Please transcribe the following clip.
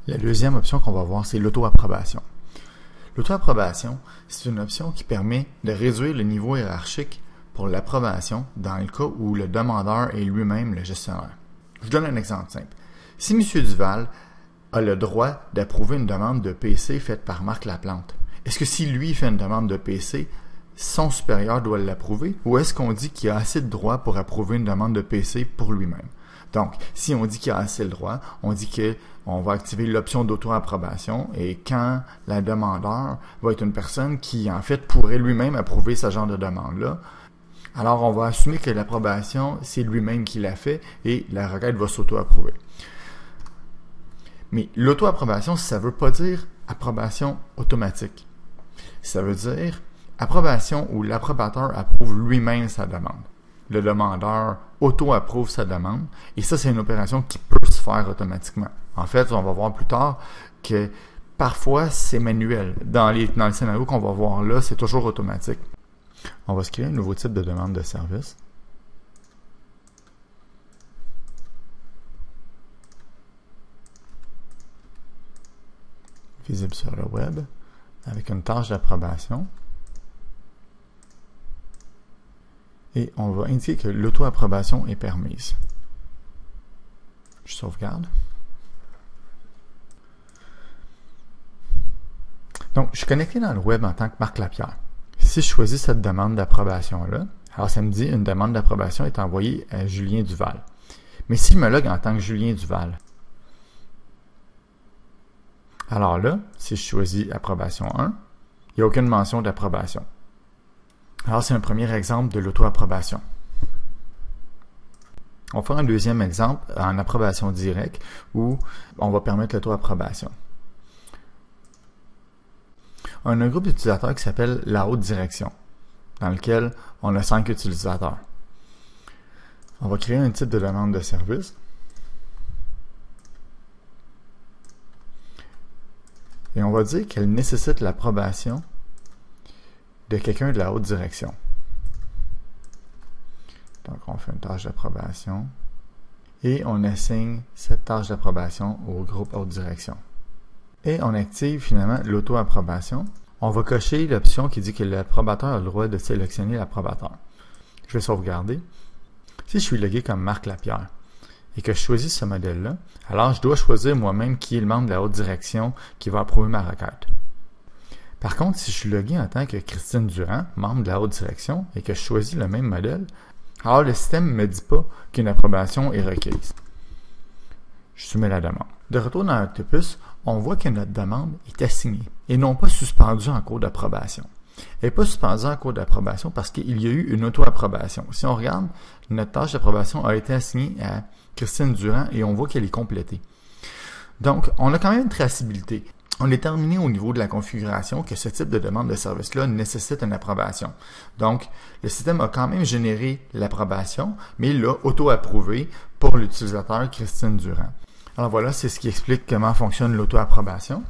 La deuxième option qu'on va voir, c'est l'auto-approbation. L'auto-approbation, c'est une option qui permet de réduire le niveau hiérarchique pour l'approbation dans le cas où le demandeur est lui-même le gestionnaire. Je vous donne un exemple simple. Si M. Duval a le droit d'approuver une demande de PC faite par Marc Laplante, est-ce que si lui fait une demande de PC, son supérieur doit l'approuver ou est-ce qu'on dit qu'il a assez de droits pour approuver une demande de PC pour lui-même? Donc, si on dit qu'il a assez de droits, on dit qu'on va activer l'option d'auto-approbation et quand la demandeur va être une personne qui, en fait, pourrait lui-même approuver ce genre de demande-là, alors on va assumer que l'approbation, c'est lui-même qui l'a fait et la requête va s'auto-approuver. Mais l'auto-approbation, ça ne veut pas dire approbation automatique. Ça veut dire approbation où l'approbateur approuve lui-même sa demande. Le demandeur auto-approuve sa demande et ça, c'est une opération qui peut se faire automatiquement. En fait, on va voir plus tard que parfois, c'est manuel. Dans le scénario qu'on va voir là, c'est toujours automatique. On va se créer un nouveau type de demande de service. Visible sur le web, avec une tâche d'approbation. Et on va indiquer que l'auto-approbation est permise. Je sauvegarde. Donc, je suis connecté dans le web en tant que Marc Lapierre. Si je choisis cette demande d'approbation-là, alors ça me dit une demande d'approbation est envoyée à Julien Duval. Mais si je me logue en tant que Julien Duval, alors là, si je choisis approbation 1, il n'y a aucune mention d'approbation. Alors, c'est un premier exemple de l'auto-approbation. On va faire un deuxième exemple en approbation directe où on va permettre l'auto-approbation. On a un groupe d'utilisateurs qui s'appelle la haute direction, dans lequel on a 5 utilisateurs. On va créer un type de demande de service. Et on va dire qu'elle nécessite l'approbation de quelqu'un de la haute direction. Donc, on fait une tâche d'approbation et on assigne cette tâche d'approbation au groupe haute direction. Et on active finalement l'auto-approbation. On va cocher l'option qui dit que l'approbateur a le droit de sélectionner l'approbateur. Je vais sauvegarder. Si je suis logué comme Marc Lapierre et que je choisis ce modèle-là, alors je dois choisir moi-même qui est le membre de la haute direction qui va approuver ma requête. Par contre, si je suis logué en tant que Christine Durand, membre de la haute direction, et que je choisis le même modèle, alors le système ne me dit pas qu'une approbation est requise. Je soumets la demande. De retour dans Octopus, on voit que notre demande est assignée et non pas suspendue en cours d'approbation. Elle n'est pas suspendue en cours d'approbation parce qu'il y a eu une auto-approbation. Si on regarde, notre tâche d'approbation a été assignée à Christine Durand et on voit qu'elle est complétée. Donc, on a quand même une traçabilité. On est terminé au niveau de la configuration que ce type de demande de service-là nécessite une approbation. Donc, le système a quand même généré l'approbation, mais il l'a auto-approuvé pour l'utilisateur Christine Durand. Alors voilà, c'est ce qui explique comment fonctionne l'auto-approbation.